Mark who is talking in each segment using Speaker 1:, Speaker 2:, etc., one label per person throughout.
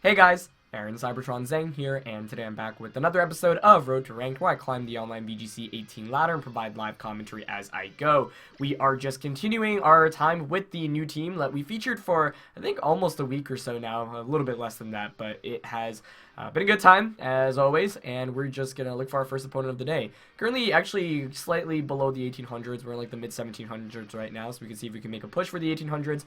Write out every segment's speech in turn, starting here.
Speaker 1: Hey guys, Aaron Cybertron Zhang here, and today I'm back with another episode of Road to Ranked, where I climb the online VGC 18 ladder and provide live commentary as I go. We are just continuing our time with the new team that we featured for, I think, almost a week or so now, a little bit less than that, but it has been a good time, as always, and we're just going to look for our first opponent of the day. Currently, actually, slightly below the 1800s. We're in like the mid-1700s right now, so we can see if we can make a push for the 1800s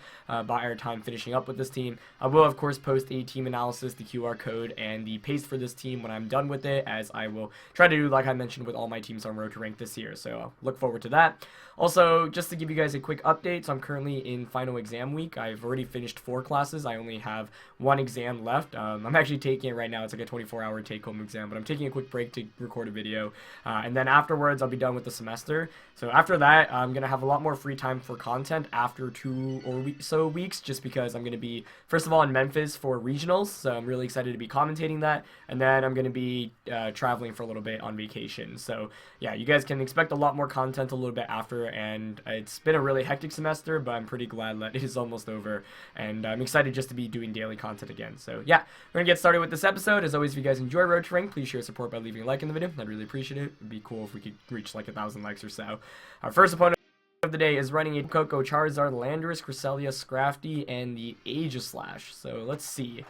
Speaker 1: by our time finishing up with this team. I will, of course, post a team analysis, the QR code, and the paste for this team when I'm done with it, as I will try to do, like I mentioned, with all my teams on Road to Rank this year, so look forward to that. Also, just to give you guys a quick update, so I'm currently in final exam week. I've already finished 4 classes. I only have 1 exam left. I'm actually taking it right now. It's like a 24-hour take-home exam, but I'm taking a quick break to record a video, and then afterwards I'll be done with the semester. So after that, I'm gonna have a lot more free time for content after 2 or so weeks, just because I'm gonna be, first of all, in Memphis for regionals, so I'm really excited to be commentating that, and then I'm gonna be traveling for a little bit on vacation. So yeah, you guys can expect a lot more content a little bit after, and it's been a really hectic semester, but I'm pretty glad that it is almost over, and I'm excited just to be doing daily content again. So yeah, we're gonna get started with this episode. As always, if you guys enjoy Road to Rank, please share support by leaving a like in the video. I'd really appreciate it. It'd be cool if we could reach like 1,000 likes or so. Our first opponent of the day is running a Coco, Charizard, Landorus, Cresselia, Scrafty, and the Aegislash. So let's see.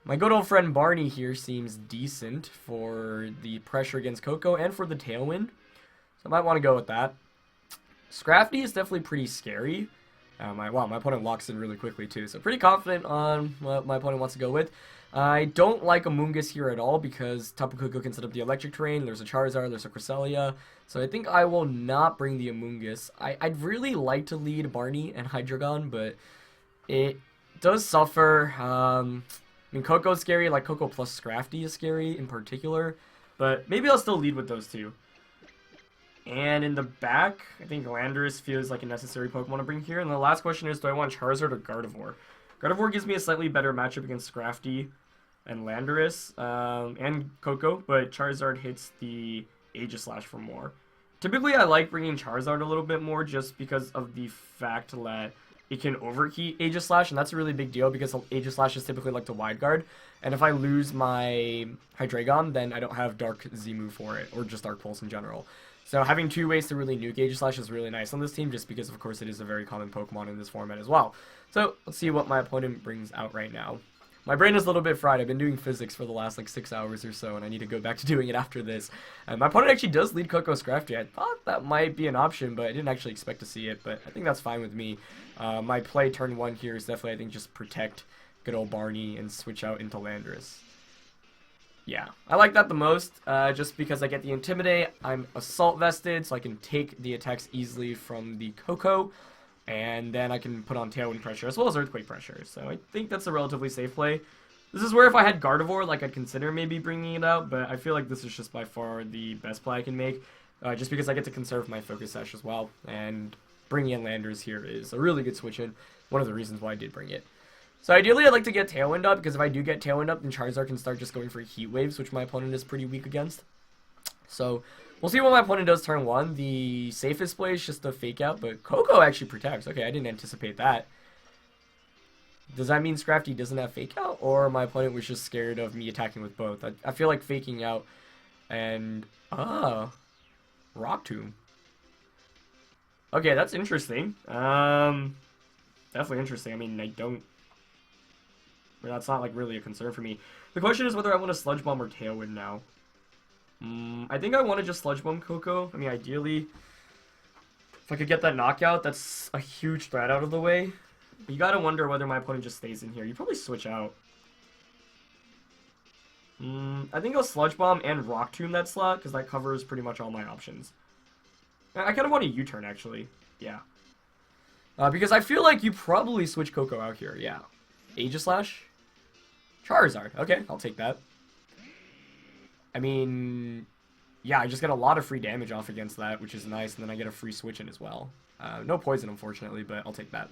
Speaker 1: My good old friend Barney here seems decent for the pressure against Coco and for the Tailwind, so I might want to go with that. Scrafty is definitely pretty scary. My opponent locks in really quickly too, so pretty confident on what my opponent wants to go with. I don't like Amoonguss here at all because Tapu Koko can set up the electric terrain. There's a Charizard, there's a Cresselia, so I think I will not bring the Amoonguss. I'd really like to lead Barney and Hydreigon, but it does suffer. I mean, Coco's scary, like Coco plus Scrafty is scary in particular, but maybe I'll still lead with those two. And in the back, I think Landorus feels like a necessary Pokemon to bring here. And the last question is, do I want Charizard or Gardevoir? Gardevoir gives me a slightly better matchup against Scrafty and Landorus and Coco, but Charizard hits the Aegislash for more. Typically, I like bringing Charizard a little bit more just because of the fact that it can overheat Aegislash, and that's a really big deal because Aegislash is typically like the wide guard, and if I lose my Hydreigon, then I don't have Dark Z-move for it, or just Dark Pulse in general. So having 2 ways to really nuke Aegislash is really nice on this team, just because, of course, it is a very common Pokemon in this format as well. So let's see what my opponent brings out right now. My brain is a little bit fried. I've been doing physics for the last like 6 hours or so, and I need to go back to doing it after this. My opponent actually does lead Coco Scrafty. I thought that might be an option, but I didn't actually expect to see it, but I think that's fine with me. My play turn 1 here is definitely, I think, just protect good old Barney and switch out into Landorus. Yeah, I like that the most, just because I get the Intimidate. I'm Assault Vested, so I can take the attacks easily from the Coco, and then I can put on Tailwind Pressure as well as Earthquake Pressure, so I think that's a relatively safe play. This is where if I had Gardevoir, like, I'd consider maybe bringing it out, but I feel like this is just by far the best play I can make, just because I get to conserve my Focus Sash as well, and bringing in Landers here is a really good switch in, one of the reasons why I did bring it. So ideally, I'd like to get Tailwind up, because if I do get Tailwind up, then Charizard can start just going for Heat Waves, which my opponent is pretty weak against. So we'll see what my opponent does turn 1. The safest play is just a Fake Out, but Coco actually protects. Okay, I didn't anticipate that. Does that mean Scrafty doesn't have Fake Out, or my opponent was just scared of me attacking with both? I feel like Faking Out and... Rock Tomb. Okay, that's interesting. Definitely interesting. I mean, that's not like really a concern for me. The question is whether I want to Sludge Bomb or Tailwind now. I think I want to just Sludge Bomb Coco. I mean, ideally, if I could get that knockout, that's a huge threat out of the way. But you gotta wonder whether my opponent just stays in here. You probably switch out. I think I'll Sludge Bomb and Rock Tomb that slot, because that covers pretty much all my options. I kind of want a U-turn, actually. Yeah. Because I feel like you probably switch Coco out here. Yeah. Aegislash? Charizard. Okay, I'll take that. I mean, yeah, I just get a lot of free damage off against that, which is nice, and then I get a free switch in as well. No poison, unfortunately, but I'll take that.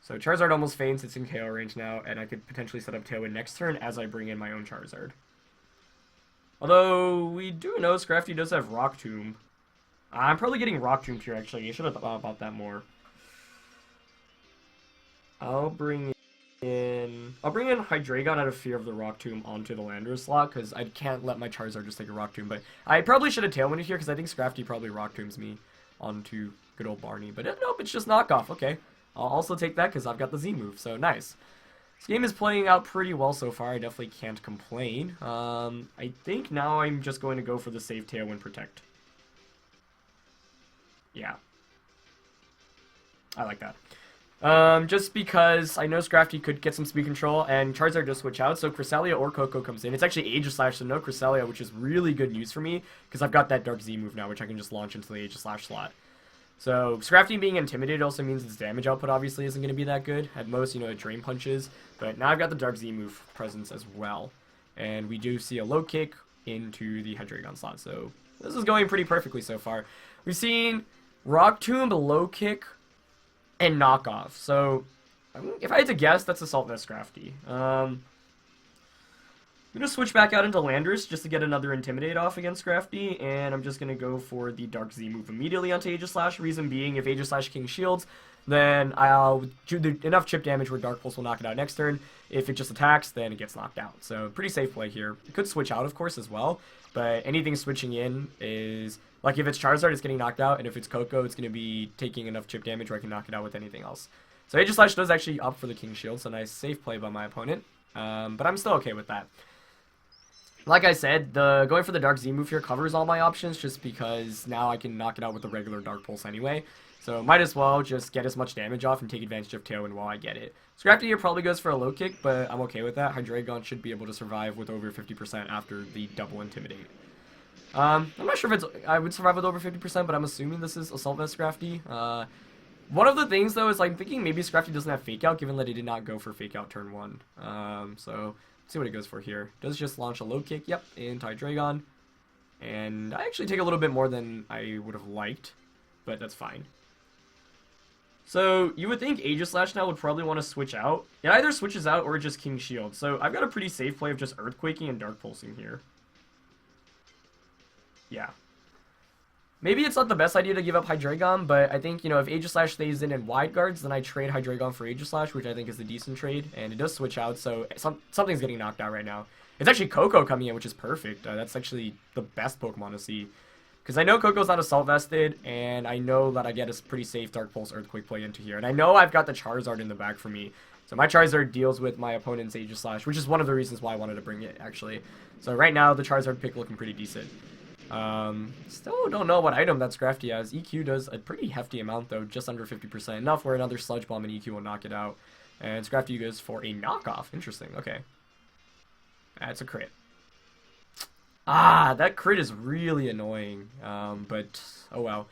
Speaker 1: So Charizard almost faints, it's in KO range now, and I could potentially set up Tailwind next turn as I bring in my own Charizard. Although, we do know Scrafty does have Rock Tomb. I'm probably getting Rock Tomb here, actually. I should have thought about that more. I'll bring I'll bring in Hydreigon out of fear of the Rock Tomb onto the Landorus slot, because I can't let my Charizard just take a Rock Tomb. But I probably should have Tailwinded here, because I think Scrafty probably Rock Tombs me onto good old Barney. But nope, it's just knockoff. Okay. I'll also take that, because I've got the Z move, so nice. This game is playing out pretty well so far. I definitely can't complain. I think now I'm just going to go for the safe Tailwind Protect. Yeah. I like that. Just because I know Scrafty could get some speed control, and Charizard does switch out, so Cresselia or Coco comes in. It's actually Aegislash, so no Cresselia, which is really good news for me, because I've got that Dark Z move now, which I can just launch into the Aegislash slot. So, Scrafty being intimidated also means its damage output obviously isn't going to be that good. At most, you know, it Drain Punches, but now I've got the Dark Z move presence as well. And we do see a low kick into the Hydreigon slot, so this is going pretty perfectly so far. We've seen Rock Tomb, low kick, and knockoff. So, if I had to guess, that's Assault Vest Scrafty. I'm going to switch back out into Landorus just to get another Intimidate off against Scrafty, and I'm just going to go for the Dark Z move immediately onto Aegislash. Reason being, if Aegislash King shields, then I'll do enough chip damage where Dark Pulse will knock it out next turn. If it just attacks, then it gets knocked out. So, pretty safe play here. It could switch out, of course, as well, but anything switching in is... Like, if it's Charizard, it's getting knocked out, and if it's Coco, it's going to be taking enough chip damage where I can knock it out with anything else. So Aegislash does actually opt for the King Shield, so nice safe play by my opponent. But I'm still okay with that. Like I said, going for the Dark Z move here covers all my options, just because now I can knock it out with the regular Dark Pulse anyway. So might as well just get as much damage off and take advantage of Tailwind while I get it. Scrafty here probably goes for a low kick, but I'm okay with that. Hydreigon should be able to survive with over 50% after the double Intimidate. I'm not sure if I would survive with over 50%, but I'm assuming this is Assault Vest Scrafty. One of the things, though, is I'm thinking maybe Scrafty doesn't have Fake Out, given that he did not go for Fake Out turn 1. So, let's see what it goes for here. Does just launch a low kick, yep, into Hydreigon. And I actually take a little bit more than I would have liked, but that's fine. So, you would think Aegislash now would probably want to switch out. It either switches out or just King Shield. So, I've got a pretty safe play of just Earthquaking and Dark Pulsing here. Yeah. Maybe it's not the best idea to give up Hydreigon, but I think, you know, if Aegislash stays in and wide guards, then I trade Hydreigon for Aegislash, which I think is a decent trade, and it does switch out, so something's getting knocked out right now. It's actually Coco coming in, which is perfect. That's actually the best Pokemon to see. Because I know Coco's not Assault Vested, and I know that I get a pretty safe Dark Pulse Earthquake play into here. And I know I've got the Charizard in the back for me. So my Charizard deals with my opponent's Aegislash, which is one of the reasons why I wanted to bring it, actually. So right now, the Charizard pick looking pretty decent. Still don't know what item that Scrafty has. EQ does a pretty hefty amount, though, just under 50%. Enough where another Sludge Bomb and EQ will knock it out. And Scrafty goes for a knockoff. Interesting, okay. That's a crit. Ah, that crit is really annoying, but oh well.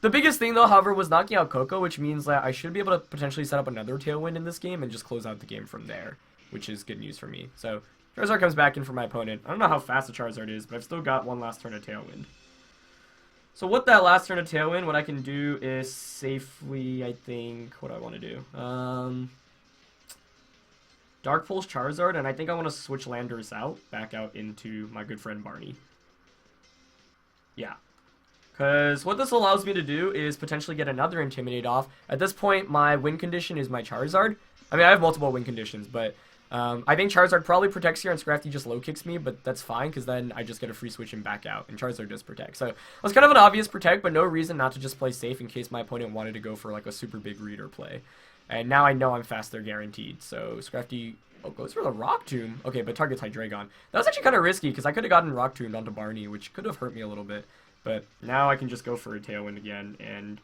Speaker 1: The biggest thing, though, however, was knocking out Coco, which means that I should be able to potentially set up another Tailwind in this game and just close out the game from there, which is good news for me. So, Charizard comes back in for my opponent. I don't know how fast the Charizard is, but I've still got one last turn of Tailwind. So with that last turn of Tailwind, what I can do is safely, I think, what do I want to do? Dark Pulse Charizard, and I think I want to switch Landorus out, back out into my good friend Barney. Yeah. Because what this allows me to do is potentially get another Intimidate off. At this point, my win condition is my Charizard. I mean, I have multiple win conditions, but I think Charizard probably protects here and Scrafty just low kicks me, but that's fine because then I just get a free switch and back out, and Charizard does protect. So it was kind of an obvious protect, but no reason not to just play safe in case my opponent wanted to go for like a super big reader play. And now I know I'm faster guaranteed. So Scrafty goes for the Rock Tomb. Okay, but targets Hydreigon. That was actually kind of risky because I could have gotten Rock Tombed onto Barney, which could have hurt me a little bit. But now I can just go for a Tailwind again, and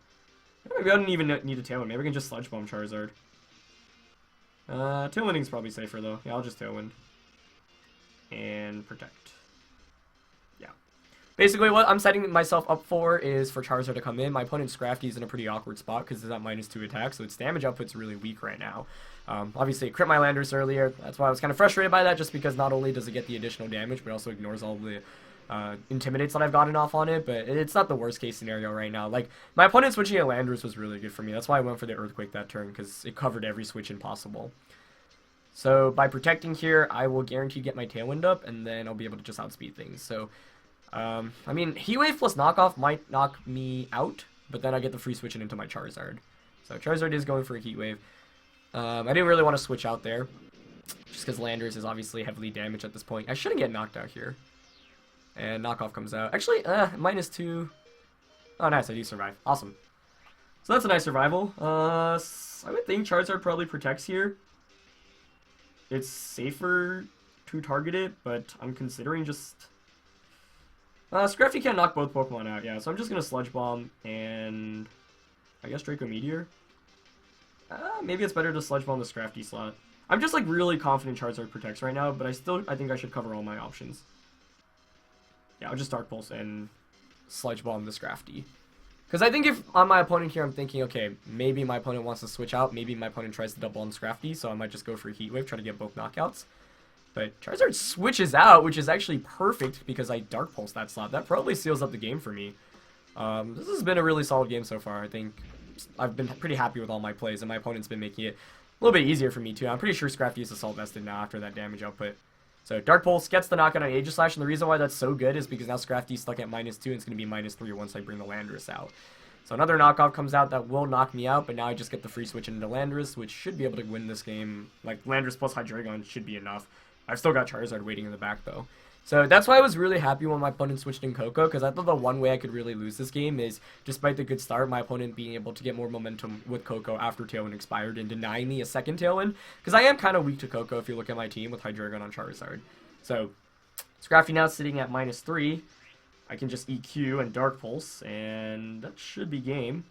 Speaker 1: maybe I don't even need a Tailwind. Maybe I can just Sludge Bomb Charizard. Tailwinding's probably safer though. Yeah, I'll just Tailwind. And protect. Yeah. Basically what I'm setting myself up for is for Charizard to come in. My opponent's Scrafty's in a pretty awkward spot because it's at -2 attack, so its damage output's really weak right now. Obviously it crit my Landorus earlier. That's why I was kind of frustrated by that, just because not only does it get the additional damage, but also ignores all the Intimidates that I've gotten off on it, but it's not the worst case scenario right now. Like, my opponent switching a Landorus was really good for me. That's why I went for the Earthquake that turn, because it covered every switch in possible. So, by protecting here, I will guarantee get my Tailwind up, and then I'll be able to just outspeed things. So, I mean, Heat Wave plus Knockoff might knock me out, but then I get the free switching into my Charizard. So, Charizard is going for a Heat Wave. I didn't really want to switch out there, just because Landorus is obviously heavily damaged at this point. I shouldn't get knocked out here. And knockoff comes out. Actually, -2. Oh, nice, I do survive. Awesome. So that's a nice survival. I would think Charizard probably protects here. It's safer to target it, but I'm considering just... Scrafty can't knock both Pokemon out, yeah, so I'm just going to Sludge Bomb and... I guess Draco Meteor? Maybe it's better to Sludge Bomb the Scrafty slot. I'm just, like, really confident Charizard protects right now, but I think I should cover all my options. Yeah, I'll just Dark Pulse and Sludge Bomb the Scrafty. Because I think if on my opponent here, I'm thinking, okay, maybe my opponent wants to switch out. Maybe my opponent tries to double on Scrafty, so I might just go for a Heat Wave, try to get both knockouts. But Charizard switches out, which is actually perfect because I Dark Pulse that slot. That probably seals up the game for me. This has been a really solid game so far. I think I've been pretty happy with all my plays, and my opponent's been making it a little bit easier for me too. I'm pretty sure Scrafty is Assault Vested now after that damage output. So Dark Pulse gets the knockout on Aegislash, and the reason why that's so good is because now Scrafty's stuck at -2, and it's going to be -3 once I bring the Landorus out. So another knockoff comes out that will knock me out, but now I just get the free switch into Landorus, which should be able to win this game. Like, Landorus plus Hydreigon should be enough. I've still got Charizard waiting in the back, though. So that's why I was really happy when my opponent switched in Koko, because I thought the one way I could really lose this game is, despite the good start, my opponent being able to get more momentum with Koko after Tailwind expired and denying me a second Tailwind, because I am kind of weak to Koko if you look at my team with Hydreigon on Charizard. So, Scrafty now sitting at -3. I can just EQ and Dark Pulse, and that should be game.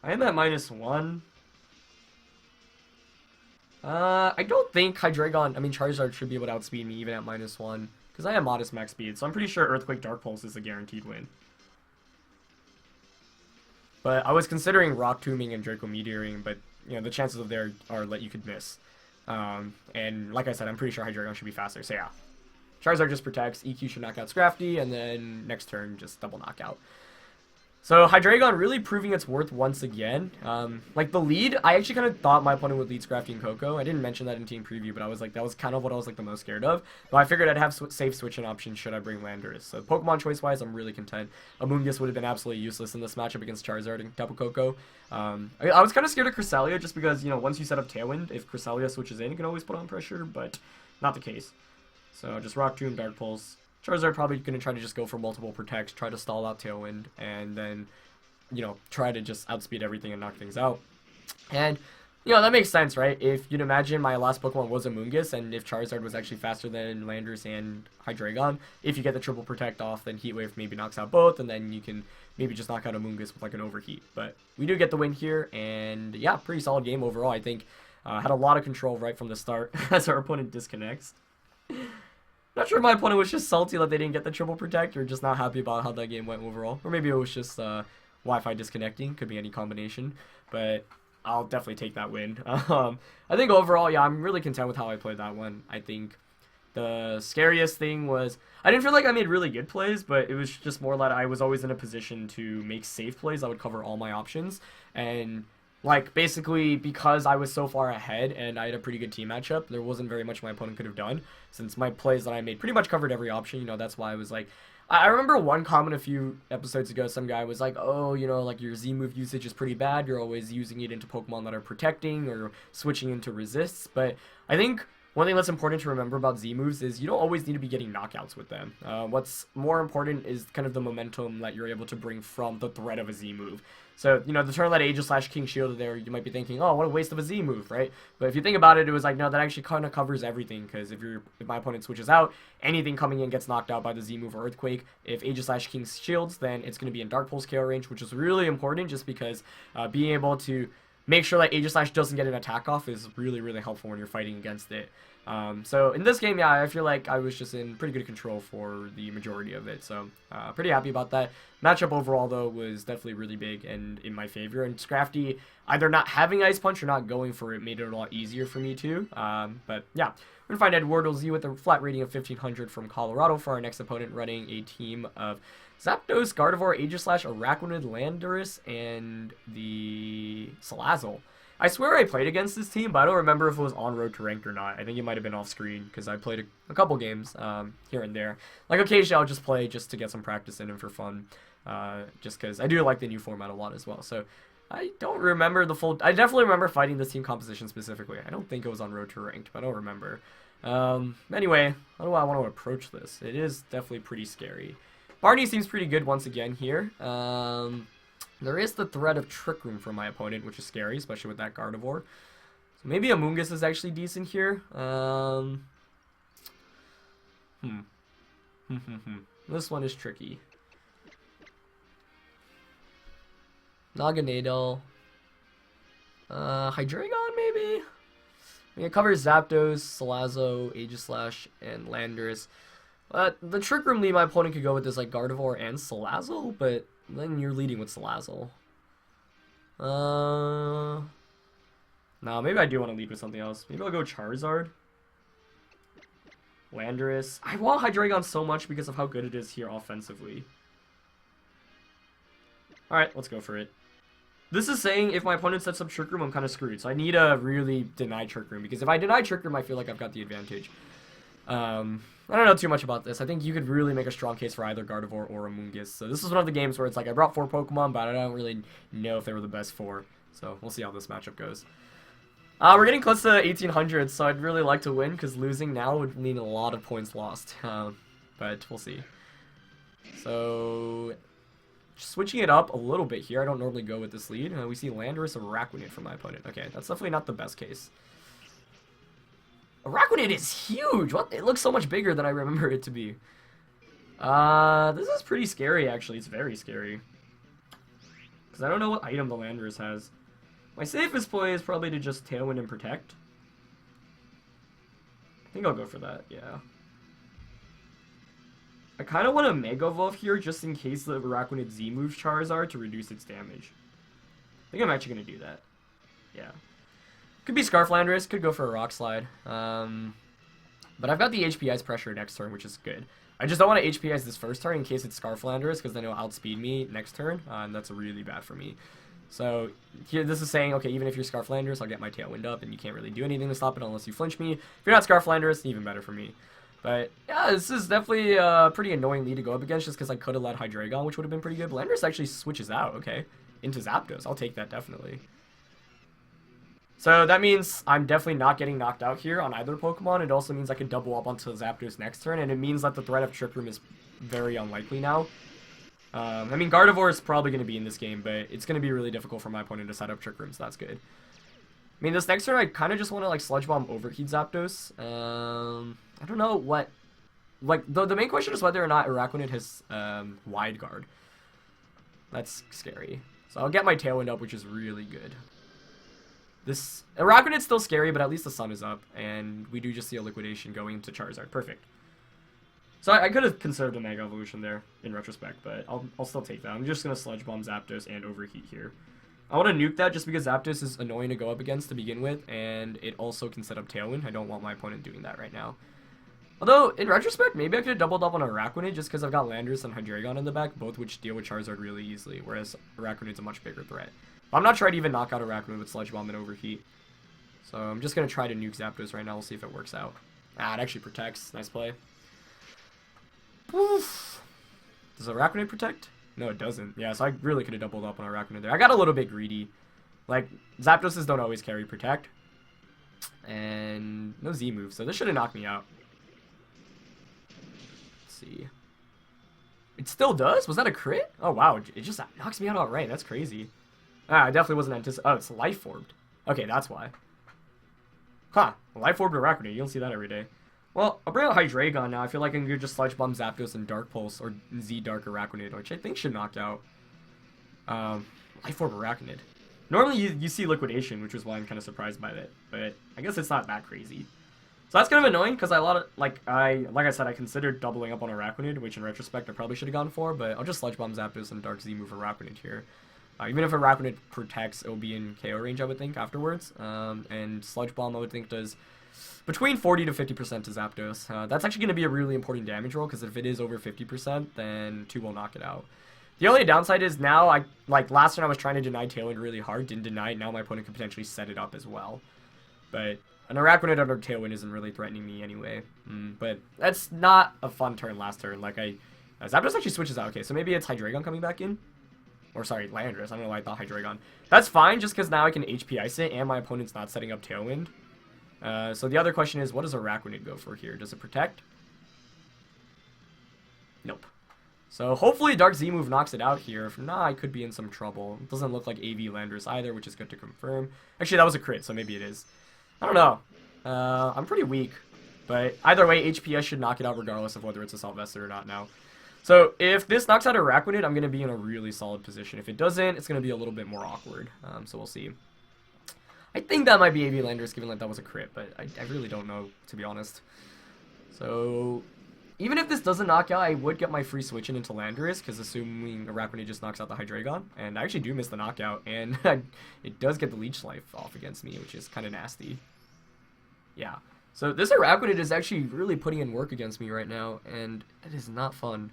Speaker 1: I am at -1. I don't think Charizard should be able to outspeed me even at -1, because I have modest max speed, so I'm pretty sure Earthquake Dark Pulse is a guaranteed win. But I was considering Rock Tombing and Draco Meteoring, but, you know, the chances of there are that you could miss. And like I said, I'm pretty sure Hydreigon should be faster, so yeah. Charizard just protects, EQ should knock out Scrafty, and then next turn, just double knockout. So Hydreigon really proving its worth once again. Like the lead, I actually kind of thought my opponent would lead Scrafty and Koko. I didn't mention that in team preview, but I was like, that was kind of what I was like the most scared of. But I figured I'd have safe switching options should I bring Landorus. So Pokemon choice-wise, I'm really content. Amoonguss would have been absolutely useless in this matchup against Charizard and Tapu Koko. I was kind of scared of Cresselia just because, you know, once you set up Tailwind, if Cresselia switches in, you can always put on pressure, but not the case. So just Rock Tomb, Dark Pulse. Charizard probably going to try to just go for multiple protects, try to stall out Tailwind, and then, you know, try to just outspeed everything and knock things out. And, you know, that makes sense, right? If you'd imagine my last Pokemon was Amoonguss, and if Charizard was actually faster than Landorus and Hydreigon, if you get the triple protect off, then Heat Wave maybe knocks out both, and then you can maybe just knock out Amoonguss with like an overheat. But we do get the win here, and yeah, pretty solid game overall. I think had a lot of control right from the start as our opponent disconnects. Not sure if my opponent was just salty that they didn't get the triple protect, or just not happy about how that game went overall. Or maybe it was just Wi-Fi disconnecting. Could be any combination. But I'll definitely take that win. I think overall, yeah, I'm really content with how I played that one. I think the scariest thing was, I didn't feel like I made really good plays, but it was just more that I was always in a position to make safe plays. I would cover all my options. And like, basically, because I was so far ahead and I had a pretty good team matchup, there wasn't very much my opponent could have done, since my plays that I made pretty much covered every option. You know, that's why I was like, I remember one comment a few episodes ago, some guy was like, oh, you know, like, your Z-move usage is pretty bad, you're always using it into Pokemon that are protecting or switching into resists. But I think one thing that's important to remember about Z-moves is you don't always need to be getting knockouts with them. What's more important is kind of the momentum that you're able to bring from the threat of a Z-move. So, you know, the turn that Aegislash King shielded there, you might be thinking, oh, what a waste of a Z-move, right? But if you think about it, it was like, no, that actually kind of covers everything, because if my opponent switches out, anything coming in gets knocked out by the Z-move or Earthquake. If Aegislash King shields, then it's going to be in Dark Pulse KO range, which is really important, just because being able to make sure that Aegislash doesn't get an attack off is really, really helpful when you're fighting against it. So in this game, yeah, I feel like I was just in pretty good control for the majority of it. So pretty happy about that. Matchup overall, though, was definitely really big and in my favor. And Scrafty, either not having Ice Punch or not going for it, made it a lot easier for me too. But yeah, we're going to find Eduardo Z with a flat rating of 1500 from Colorado for our next opponent, running a team of Zapdos, Gardevoir, Aegislash, Araquanid, Landorus, and the Salazzle. I swear I played against this team, but I don't remember if it was on Road to Ranked or not. I think it might have been off screen, because I played a couple games here and there. Like, occasionally I'll just play just to get some practice in and for fun, just because I do like the new format a lot as well. So I don't remember the full... I definitely remember fighting this team composition specifically. I don't think it was on Road to Ranked, but I don't remember. Anyway, how do I want to approach this? It is definitely pretty scary. Barney seems pretty good once again here. There is the threat of Trick Room from my opponent, which is scary, especially with that Gardevoir. So maybe Amoonguss is actually decent here. This one is tricky. Naganadel. Hydreigon, maybe? I mean, it covers Zapdos, Salazzle, Aegislash, and Landorus. The Trick Room lead my opponent could go with is like Gardevoir and Salazzle, but then you're leading with Salazzle. No, maybe I do want to lead with something else. Maybe I'll go Charizard. Landorus. I want Hydreigon so much because of how good it is here offensively. Alright, let's go for it. This is saying if my opponent sets up Trick Room, I'm kind of screwed. So I need to really deny Trick Room, because if I deny Trick Room, I feel like I've got the advantage. I don't know too much about this. I think you could really make a strong case for either Gardevoir or Amoonguss. So this is one of the games where it's like I brought 4 Pokemon, but I don't really know if they were the best 4. So we'll see how this matchup goes. We're getting close to 1800, so I'd really like to win, because losing now would mean a lot of points lost. But we'll see. So, switching it up a little bit here. I don't normally go with this lead. We see Landorus-Araquanid from my opponent. Okay, that's definitely not the best case. Araquanid is huge! What? It looks so much bigger than I remember it to be. This is pretty scary, actually. It's very scary. Because I don't know what item the Landorus has. My safest play is probably to just Tailwind and Protect. I think I'll go for that, yeah. I kind of want to Mega Evolve here just in case the Araquanid Z moves Charizard to reduce its damage. I think I'm actually going to do that. Yeah. Could be Scarf Landorus, could go for a Rock Slide. But I've got the HP Ice Pressure next turn, which is good. I just don't want to HP Ice this first turn in case it's Scarf Landorus, because then it'll outspeed me next turn, and that's really bad for me. So here, this is saying, okay, even if you're Scarf Landorus, I'll get my Tailwind up, and you can't really do anything to stop it unless you flinch me. If you're not Scarf Landorus, even better for me. But yeah, this is definitely a pretty annoying lead to go up against, just because I could have led Hydreigon, which would have been pretty good. But Landorus actually switches out, okay, into Zapdos. I'll take that, definitely. So that means I'm definitely not getting knocked out here on either Pokemon. It also means I can double up onto Zapdos next turn, and it means that the threat of Trick Room is very unlikely now. I mean, Gardevoir is probably going to be in this game, but it's going to be really difficult for my opponent to set up Trick Room, so that's good. I mean, this next turn, I kind of just want to, like, Sludge Bomb Overheat Zapdos. I don't know what... Like, the main question is whether or not Araquanid has Wide Guard. That's scary. So I'll get my Tailwind up, which is really good. This... Araquanid's still scary, but at least the sun is up, and we do just see a Liquidation going into Charizard. Perfect. So I could have conserved a Mega Evolution there, in retrospect, but I'll still take that. I'm just going to Sludge Bomb Zapdos and Overheat here. I want to nuke that just because Zapdos is annoying to go up against to begin with, and it also can set up Tailwind. I don't want my opponent doing that right now. Although, in retrospect, maybe I could have doubled up on Araquanid just because I've got Landorus and Hydreigon in the back, both which deal with Charizard really easily, whereas Araquanid's a much bigger threat. But I'm not trying to even knock out Araquanid with Sludge Bomb and Overheat. So I'm just going to try to nuke Zapdos right now. We'll see if it works out. Ah, it actually protects. Nice play. Oof. Does Araquanid protect? No, it doesn't. Yeah, so I really could have doubled up on Araquanid there. I got a little bit greedy. Like, Zapdoses don't always carry Protect. And no Z move, so this should have knocked me out. Let's see. It still does? Was that a crit? Oh, wow. It just knocks me out outright. That's crazy. Ah, I definitely wasn't anticipating. Oh, it's Life Orbed. Okay, that's why. Huh. Life Orbed Araquanid. You don't see that every day. Well, I'll bring out Hydreigon now. I feel like I can just Sludge Bomb Zapdos and Dark Pulse, or Z Dark Araquanid, which I think should knock out Life Orb Araquanid. Normally you see Liquidation, which is why I'm kind of surprised by that, but I guess it's not that crazy. So that's kind of annoying, because like I said, I considered doubling up on Araquanid, which in retrospect I probably should have gone for, but I'll just Sludge Bomb Zapdos and Dark Z move Araquanid here. Even if Araquanid protects, it'll be in KO range, I would think, afterwards. And Sludge Bomb, I would think, does between 40 to 50% to Zapdos. That's actually going to be a really important damage roll, because if it is over 50%, then 2 will knock it out. The only downside is now, like last turn I was trying to deny Tailwind really hard, didn't deny it, now my opponent could potentially set it up as well. But an Araquanid under Tailwind isn't really threatening me anyway. But that's not a fun turn last turn. Like Zapdos actually switches out. Okay, so maybe it's Hydreigon coming back in? Or sorry, Landorus. I don't know why I thought Hydreigon. That's fine, just because now I can HP Ice it, and my opponent's not setting up Tailwind. So the other question is, what does Araquanid go for here? Does it protect? Nope. So hopefully Dark Z move knocks it out here. If not, I could be in some trouble. It doesn't look like AV Landorus either, which is good to confirm. Actually, that was a crit, so maybe it is. I don't know. I'm pretty weak. But either way, HPS should knock it out regardless of whether it's Assault Vested or not now. So if this knocks out Araquanid, I'm going to be in a really solid position. If it doesn't, it's going to be a little bit more awkward. So we'll see. I think that might be AV Landorus, given that that was a crit, but I really don't know, to be honest. So even if this doesn't knock out, I would get my free switch in into Landorus, because assuming Araquanid just knocks out the Hydreigon. And I actually do miss the knockout, and it does get the Leech Life off against me, which is kind of nasty. Yeah. So this Araquanid is actually really putting in work against me right now, and it is not fun.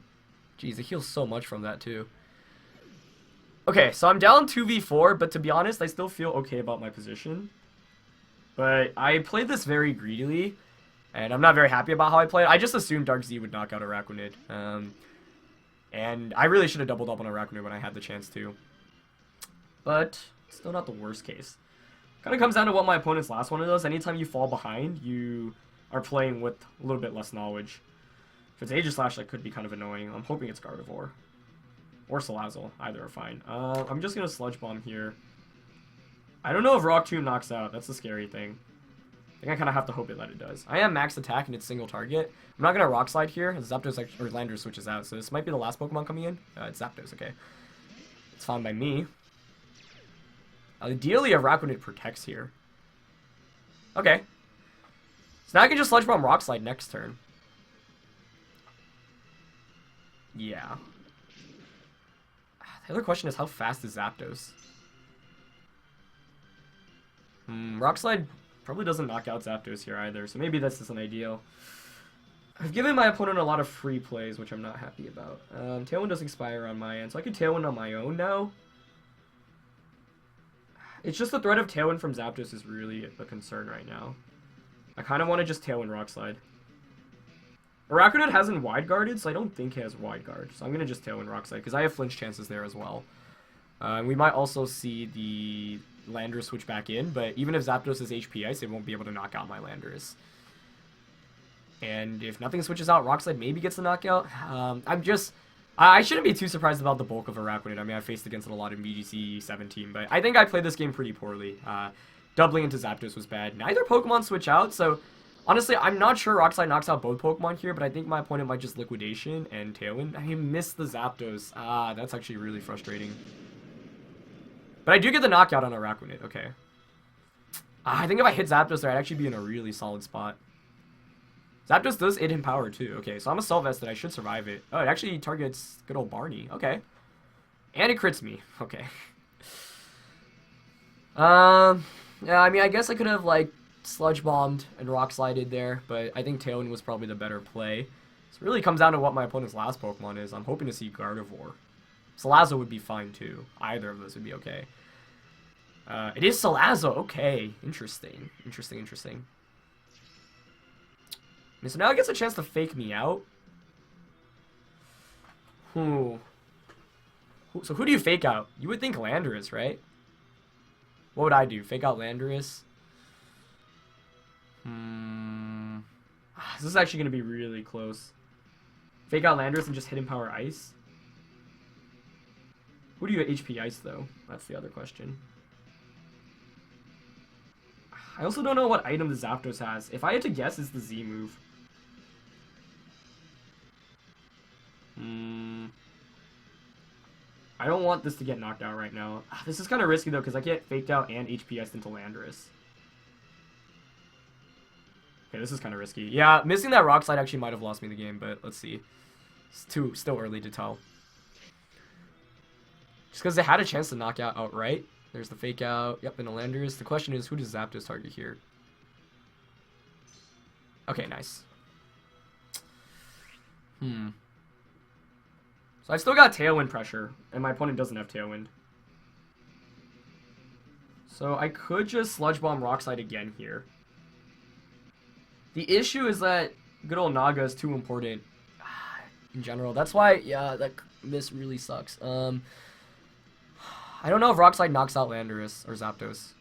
Speaker 1: Jeez, it heals so much from that too. Okay, so I'm down 2v4, but to be honest, I still feel okay about my position. But I played this very greedily, and I'm not very happy about how I played. I just assumed Dark Z would knock out Araquanid. And I really should have doubled up on Araquanid when I had the chance to. But still not the worst case. Kind of comes down to what my opponent's last one does. Anytime you fall behind, you are playing with a little bit less knowledge. If it's Aegislash, that could be kind of annoying. I'm hoping it's Gardevoir. Or Salazzle. Either are fine. I'm just going to Sludge Bomb here. I don't know if Rock Tomb knocks out. That's the scary thing. I think I kind of have to hope that it does. I am max attack and it's single target. I'm not going to Rock Slide here. Zapdos or Landorus switches out. So this might be the last Pokemon coming in. It's Zapdos, okay. It's fine by me. Ideally, Araquanid protects here. Okay. So now I can just Sludge Bomb Rock Slide next turn. Yeah. The other question is, how fast is Zapdos? Rock Slide probably doesn't knock out Zapdos here either, so maybe this isn't ideal. I've given my opponent a lot of free plays, which I'm not happy about. Tailwind does expire on my end, so I could Tailwind on my own now. It's just the threat of Tailwind from Zapdos is really a concern right now. I kind of want to just Tailwind Rock Slide. Araquanid hasn't Wide Guarded, so I don't think he has Wide Guard. So I'm going to just Tailwind Rock Slide, because I have flinch chances there as well. We might also see the Landorus switch back in, but even if Zapdos is HP Ice, it won't be able to knock out my Landorus. And if nothing switches out, Rock Slide maybe gets the knockout. I shouldn't be too surprised about the bulk of Araquanid. I mean, I've faced against it a lot in VGC 17, but I think I played this game pretty poorly. Doubling into Zapdos was bad. Neither Pokemon switch out, so honestly, I'm not sure Rock Slide knocks out both Pokemon here, but I think my opponent might just Liquidation and Tailwind. I missed the Zapdos. That's actually really frustrating. But I do get the knockout on Araquanid. Okay. I think if I hit Zapdos there, I'd actually be in a really solid spot. Zapdos does 8 in power too. Okay, so I'm Assault Vested. I should survive it. Oh, it actually targets good old Barney. Okay. And it crits me. Okay. Yeah, I mean, I guess I could have, like, Sludge Bombed and Rock Slided there, but I think Tailwind was probably the better play. So it really comes down to what my opponent's last Pokemon is. I'm hoping to see Gardevoir. Salazzle would be fine too. Either of those would be okay. It is Salazzle. Okay. Interesting. Interesting. And so now it gets a chance to fake me out. So who do you fake out? You would think Landorus, right? What would I do? Fake out Landorus? This is actually going to be really close. Fake out Landorus and just hit him Power Ice? Who do you HP Ice, though? That's the other question. I also don't know what item the Zapdos has. If I had to guess, it's the Z move. I don't want this to get knocked out right now. This is kind of risky, though, because I get faked out and HP Iced into Landorus. Okay, this is kind of risky. Yeah, missing that Rock Slide actually might have lost me the game, but let's see. It's still early to tell. Just because they had a chance to knock out outright. There's the fake out. Yep, and a Landorus. The question is, who does Zapdos target here? Okay, nice. So I've still got Tailwind pressure, and my opponent doesn't have Tailwind. So I could just Sludge Bomb Rock Slide again here. The issue is that good old Naga is too important in general. That's why, yeah, that miss really sucks. I don't know if Rock Slide knocks out Landorus or Zapdos.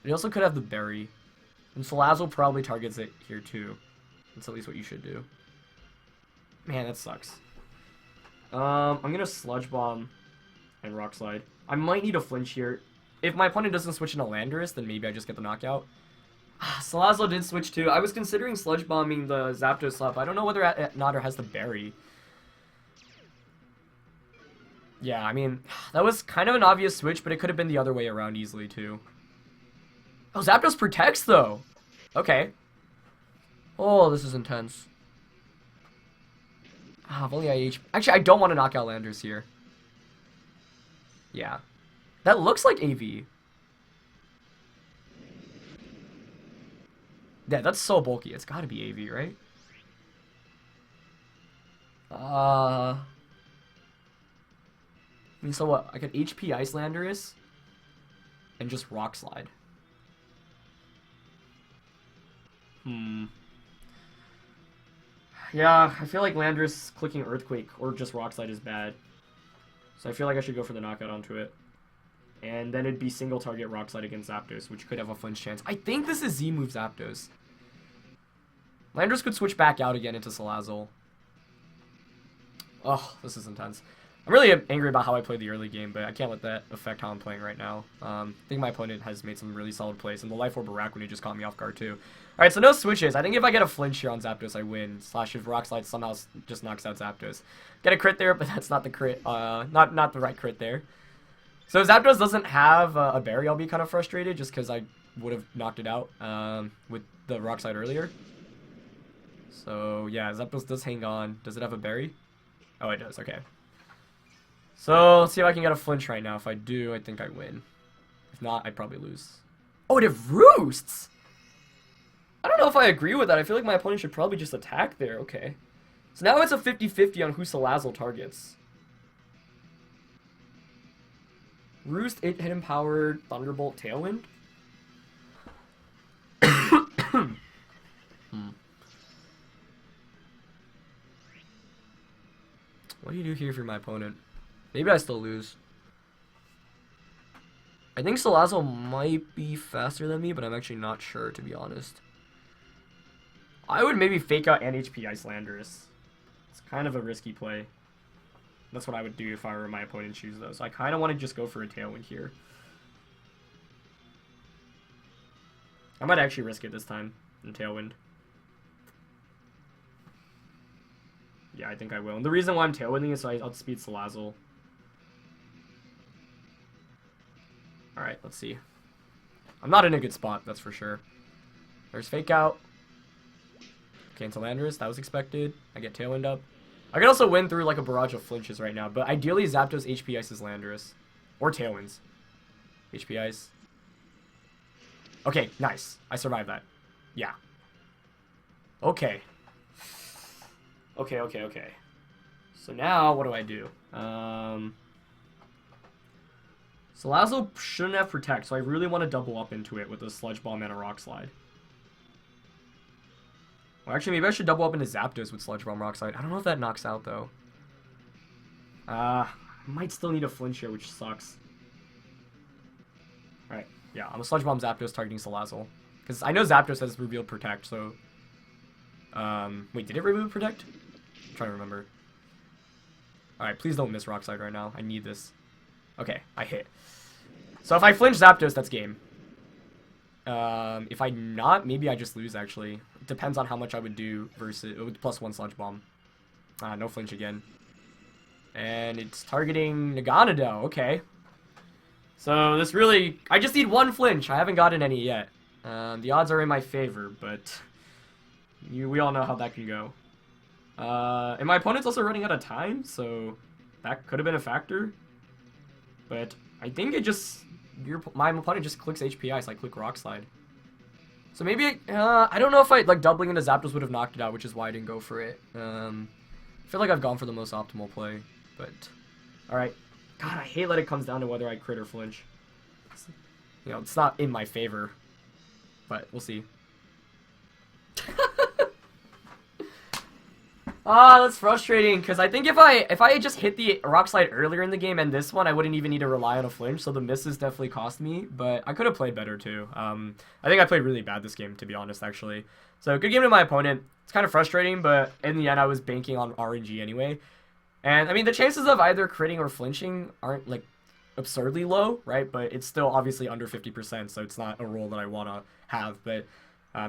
Speaker 1: But he also could have the berry. And Salazzle probably targets it here too. That's at least what you should do. Man, that sucks. I'm gonna Sludge Bomb and Rock Slide. I might need a flinch here. If my opponent doesn't switch into Landorus, then maybe I just get the knockout. Salazzle did switch too. I was considering Sludge Bombing the Zapdos slot, but I don't know whether Nader has the berry. Yeah, I mean, that was kind of an obvious switch, but it could have been the other way around easily too. Oh, Zapdos protects though. Okay. Oh, this is intense. Ah, if only I actually, I don't want to knock out Landorus here. Yeah. That looks like AV. Yeah, that's so bulky. It's gotta be AV, right? I mean, so what? I could HP Ice Landorus and just Rock Slide. Yeah, I feel like Landorus clicking Earthquake or just Rock Slide is bad. So I feel like I should go for the knockout onto it. And then it'd be single target Rock Slide against Zapdos, which could have a flinch chance. I think this is Z-move Zapdos. Landorus could switch back out again into Salazzle. Oh, this is intense. I'm really angry about how I played the early game, but I can't let that affect how I'm playing right now. I think my opponent has made some really solid plays, and the Life Orb Araquanid just caught me off guard too. Alright, so no switches. I think if I get a flinch here on Zapdos, I win. Slash if Rock Slide somehow just knocks out Zapdos. Get a crit there, but that's not the crit. Not the right crit there. So if Zapdos doesn't have a berry, I'll be kind of frustrated, just because I would have knocked it out with the Rock Slide earlier. So yeah, Zapdos does hang on. Does it have a berry? Oh, it does. Okay. So, let's see if I can get a flinch right now. If I do, I think I win. If not, I'd probably lose. Oh, it roosts! I don't know if I agree with that. I feel like my opponent should probably just attack there. Okay. So now it's a 50-50 on who Salazzle targets. Roost, 8 hit empowered, Thunderbolt, Tailwind? What do you do here if you're my opponent? Maybe I still lose. I think Salazzle might be faster than me, but I'm actually not sure, to be honest. I would maybe fake out and HP Ice Landorus. It's kind of a risky play. That's what I would do if I were my opponent's shoes, though. So I kind of want to just go for a Tailwind here. I might actually risk it this time in Tailwind. Yeah, I think I will. And the reason why I'm Tailwinding is so I outspeed Salazzle. Alright, let's see. I'm not in a good spot, that's for sure. There's Fake Out. Cancel Landorus, that was expected. I get Tailwind up. I could also win through like a barrage of flinches right now, but ideally Zapdos HP Ices Landorus. Or Tailwinds. HP Ice. Okay, nice. I survived that. Yeah. Okay. Okay. So now, what do? Salazzle shouldn't have Protect, so I really want to double up into it with a Sludge Bomb and a Rock Slide. Well, actually, maybe I should double up into Zapdos with Sludge Bomb, Rock Slide. I don't know if that knocks out, though. I might still need a flinch here, which sucks. Alright, yeah, I'm gonna Sludge Bomb Zapdos targeting Salazzle. Because I know Zapdos has revealed Protect, so... wait, did it reveal Protect? I'm trying to remember. Alright, please don't miss Rock Slide right now. I need this. Okay, I hit. So if I flinch Zapdos, that's game. If I not, maybe I just lose, actually. It depends on how much I would do versus... with +1 Sludge Bomb. No flinch again. And it's targeting Naganadel. Okay. So this really... I just need one flinch. I haven't gotten any yet. The odds are in my favor, but... we all know how that can go. And my opponent's also running out of time, so... that could have been a factor. But I think it just... my opponent just clicks HPI, so I click Rock Slide. So maybe... I don't know if like doubling into Zapdos would have knocked it out, which is why I didn't go for it. I feel like I've gone for the most optimal play. But... alright. God, I hate that it comes down to whether I crit or flinch. You know, it's not in my favor. But we'll see. Ah, that's frustrating, because I think if I had just hit the Rock Slide earlier in the game and this one, I wouldn't even need to rely on a flinch, so the misses definitely cost me, but I could have played better too. I think I played really bad this game, to be honest, actually. So, good game to my opponent. It's kind of frustrating, but in the end, I was banking on RNG anyway. And, I mean, the chances of either critting or flinching aren't, like, absurdly low, right? But it's still obviously under 50%, so it's not a roll that I want to have, but...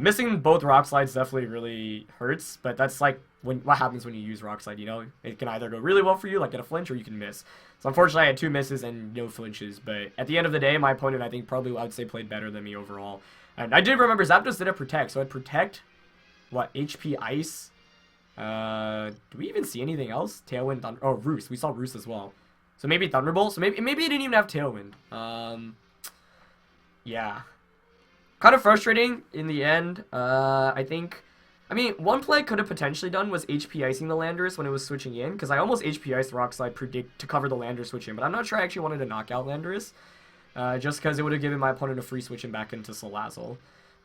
Speaker 1: missing both Rock Slides definitely really hurts, but that's like what happens when you use Rock Slide, you know? It can either go really well for you, like get a flinch, or you can miss. So unfortunately, I had 2 misses and no flinches, but at the end of the day, my opponent, I think, probably, I would say, played better than me overall. And I did remember Zapdos did a Protect, so I'd Protect, what, HP Ice? Do we even see anything else? Tailwind, Thunder, oh, Roost. We saw Roost as well. So maybe Thunderbolt, so maybe it didn't even have Tailwind. Yeah. Kind of frustrating in the end. I mean, one play I could have potentially done was HP Icing the Landorus when it was switching in, because I almost HP Iced Rock Slide to cover the Landorus switch in, but I'm not sure I actually wanted to knock out Landorus, just because it would have given my opponent a free switch in back into Salazzle.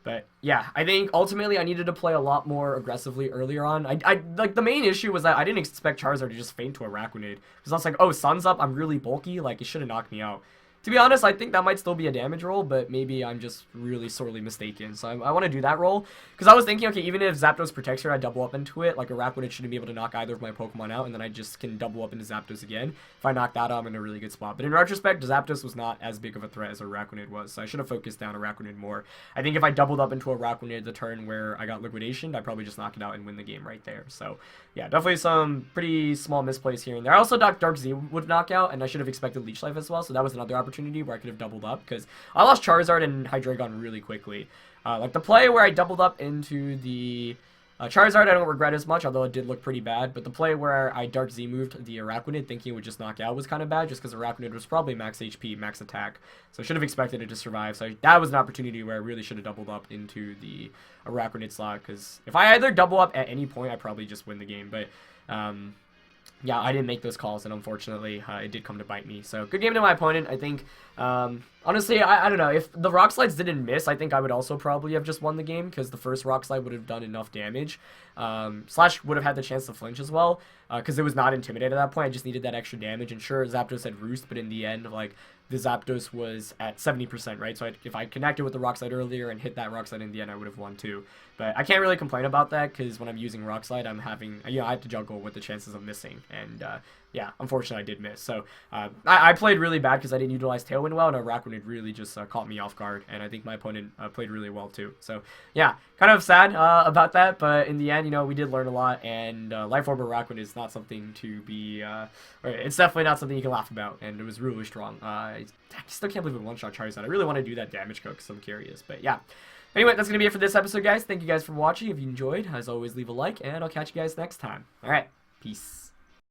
Speaker 1: But yeah, I think ultimately I needed to play a lot more aggressively earlier on. I like the main issue was that I didn't expect Charizard to just faint to Araquanid, because I was like, oh, Sun's up, I'm really bulky, like it should have knocked me out. To be honest, I think that might still be a damage roll, but maybe I'm just really sorely mistaken. So I want to do that roll, because I was thinking, okay, even if Zapdos protects her, I double up into it. Like Araquanid shouldn't be able to knock either of my Pokemon out, and then I just can double up into Zapdos again. If I knock that out, I'm in a really good spot. But in retrospect, Zapdos was not as big of a threat as Araquanid was, so I should have focused down Araquanid more. I think if I doubled up into Araquanid the turn where I got Liquidation, I'd probably just knock it out and win the game right there. So yeah, definitely some pretty small misplays here and there. I also thought Dark Z would knock out, and I should have expected Leech Life as well, so that was another opportunity where I could have doubled up, because I lost Charizard and Hydreigon really quickly. Like the play where I doubled up into the Charizard, I don't regret as much, although it did look pretty bad, but the play where I Dark Z moved the Araquanid thinking it would just knock out was kind of bad, just because Araquanid was probably max HP, max attack, so I should have expected it to survive. So that was an opportunity where I really should have doubled up into the Araquanid slot, because if I either double up at any point, I probably just win the game, but yeah, I didn't make those calls, and unfortunately, it did come to bite me. So, good game to my opponent. I think, honestly, I don't know. If the Rock Slides didn't miss, I think I would also probably have just won the game, because the first Rock Slide would have done enough damage. Slash would have had the chance to flinch as well, because it was not Intimidate at that point. I just needed that extra damage, and sure, Zapdos had Roost, but in the end, like, the Zapdos was at 70%, right? So if I connected with the Rock Slide earlier and hit that Rock Slide in the end, I would have won too. But I can't really complain about that, because when I'm using Rock Slide, I'm having, you know, I have to juggle with the chances of missing. And yeah, unfortunately, I did miss. So I played really bad because I didn't utilize Tailwind well, and Araquanid really just caught me off guard. And I think my opponent played really well too. So yeah, kind of sad about that. But in the end, you know, we did learn a lot. And Life Orb Araquanid is not something to be, it's definitely not something you can laugh about. And it was really strong. I still can't believe it one-shot Charizard. I really want to do that damage code because I'm curious. But yeah. Anyway, that's going to be it for this episode, guys. Thank you guys for watching. If you enjoyed, as always, leave a like, and I'll catch you guys next time. All right. Peace.